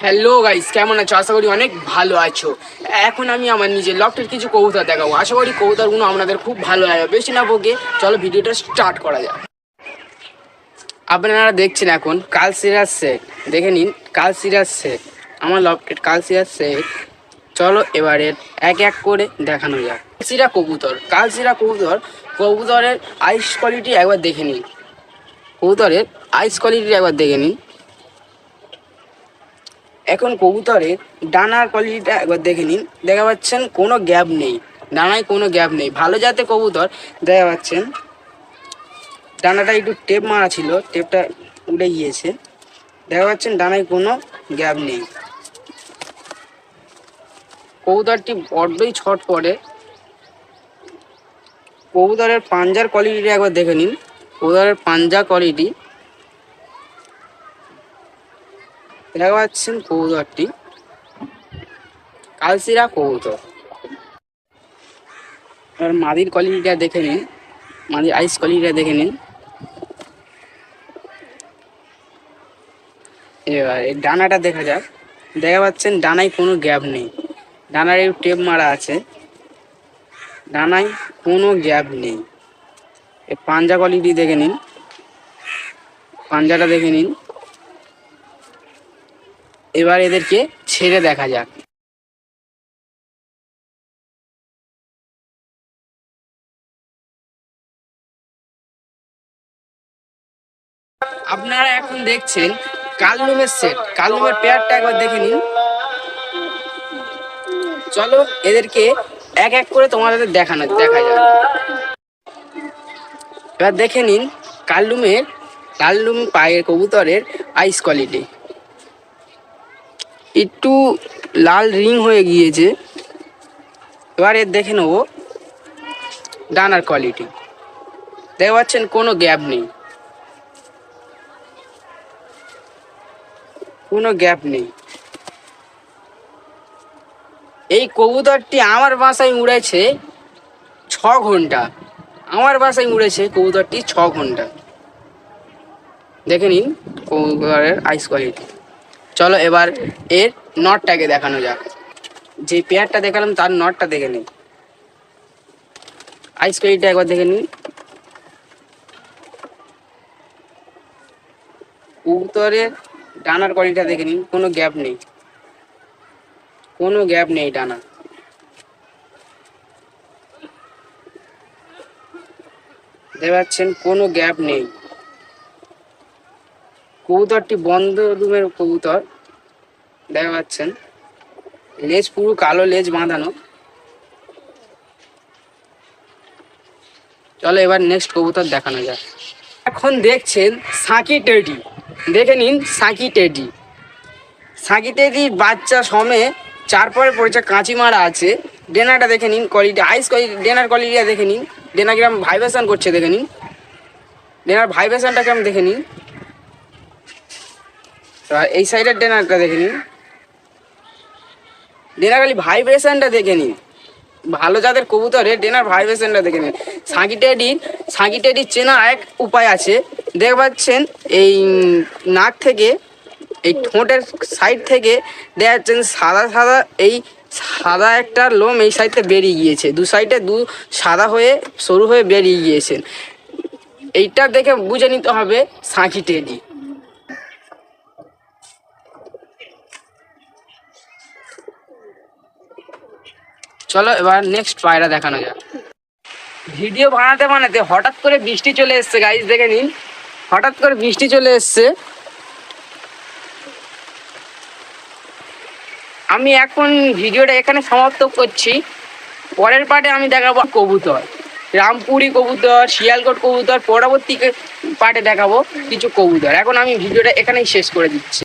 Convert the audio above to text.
Hello guys, কেমন আছো? আশা করি অনেক ভালো আছো। এখন আমি আমার নিজের লফটের কিছু কবুতর দেখাবো। আশা করি কবুতরগুলো আপনাদের খুব ভালো লাগবে। বেশি না বকে চলো ভিডিওটা স্টার্ট করা যাক। আপনারা দেখছেন এখন কালশিরাজ সেট, দেখে নিন কালশিরাজ সেট, আমার লফটের কালশিরাজ সেট। চলো এবারে এক এক করে দেখানো যাক। কালশিরা কবুতর, কবুতরের আইস কোয়ালিটি একবার দেখে নিন। কবুতরের আইস কোয়ালিটি একবার দেখে নিন। এখন কবুতরের ডানার কোয়ালিটিটা একবার দেখে নিন। দেখা পাচ্ছেন কোনো গ্যাপ নেই, ডানায় কোনো গ্যাপ নেই। ভালো জাতের কবুতর দেখা পাচ্ছেন। ডানাটা একটু টেপ মারা ছিল, টেপটা উড়ে গিয়েছে। দেখা পাচ্ছেন ডানায় কোনো গ্যাপ নেই। কবুতরটি বড্ডই ছট পড়ে। কবুতরের পাঞ্জার কোয়ালিটিটা একবার দেখে নিন। কবুতরের পাঞ্জা কোয়ালিটি দেখা পাচ্ছেন। কবুতরটি কালশিরা কবুতর। এবার মাদির কোয়ালিটিটা দেখে নিন, মাদির আইস কোয়ালিটিটা দেখে নিন। এবার এই ডানাটা দেখা যাক। দেখা পাচ্ছেন ডানায় কোনো গ্যাপ নেই, ডানার একটু টেপ মারা আছে, ডানায় কোনো গ্যাপ নেই। এই পাঞ্জা কোয়ালিটি দেখে নিন, পাঞ্জাটা দেখে নিন। এবার এদেরকে ছেড়ে দেখা যাক। আপনারা এখন দেখছেন কালনুমের সেট, কালনুমের পেয়ারটা একবার দেখে নিন। চলো এদেরকে এক এক করে তোমাদের দেখা যাক। এবার দেখে নিন কালনুম পায়ের কবুতরের আইস কোয়ালিটি। একটু লাল রিং হয়ে গিয়েছে। এবার এর দেখে নেবো ডানার কোয়ালিটি। দেখতে পাচ্ছেন কোনো গ্যাপ নেই, কোনো গ্যাপ নেই। এই কবুতরটি আমার বাসায় উড়েছে 6 ঘন্টা। আমার বাসায় উড়েছে কবুতরটি 6 ঘন্টা। দেখে নিন কবুতরের আইস কোয়ালিটি। চলো এবার এর নটটাকে দেখানো যাক। যে পেয়ারটা দেখালাম তার নটটা দেখে নিন, আইস কোয়ালিটিটা একবার দেখে নিন। কবুতরের ডানার কোয়ালিটিটা দেখে নিন, কোনো গ্যাপ নেই, কোনো গ্যাপ নেই ডানা। দেখতে পাচ্ছেন কোনো গ্যাপ নেই। কবুতরটি বন্ধ রুমের কবুতর। দেখা পাচ্ছেন লেজ পুরো কালো, লেজ বাঁধানো। চলো এবার নেক্সট কবুতর দেখানো যাক। এখন দেখছেন সাকি টেডি, দেখে নিন সাকি টেডি। সাকি টেডির বাচ্চা সমে 4 পরে পড়েছে, কাঁচি মারা আছে। ডেনাটা দেখে নিন, কোয়ালিটি আইস কোয়ালিটি, ডেনার কোয়ালিটিটা দেখে নিন। ডেনা কিরম ভাইব্রেশন করছে দেখে নিন, ডেনার ভাইব্রেশনটা কেমন দেখে নিন। এই সাইডের ডেনারটা দেখে নিন, ডেনার খালি ভাইব্রেশনটা দেখে নিন। ভালো যাদের কবুতরে ডেনার ভাইব্রেশনটা দেখে নিন। সাকি টেডির চেনা এক উপায় আছে। দেখতে পাচ্ছেন এই নাক থেকে, এই ঠোঁটের সাইড থেকে দেখা যাচ্ছেন সাদা সাদা, এই সাদা একটা লোম এই সাইডে বেরিয়ে গিয়েছে। দু সাইডে সাদা হয়ে সরু হয়ে বেরিয়ে গিয়েছেন। এইটা দেখে বুঝে নিতে হবে সাকি টেডি। চলো এবার নেক্সট পায়রা দেখানো যাক। ভিডিও বানাতে বানাতে হঠাৎ করে বৃষ্টি চলে এসছে গাইস, দেখে নিন। হঠাৎ করে বৃষ্টি চলে এসছে। আমি এখন ভিডিওটা এখানে সমাপ্ত করছি। পরের পার্টে আমি দেখাবো কবুতর, রামপুরি কবুতর, শিয়ালকোট কবুতর। পরবর্তী পার্টে দেখাবো কিছু কবুতর। এখন আমি ভিডিওটা এখানেই শেষ করে দিচ্ছি।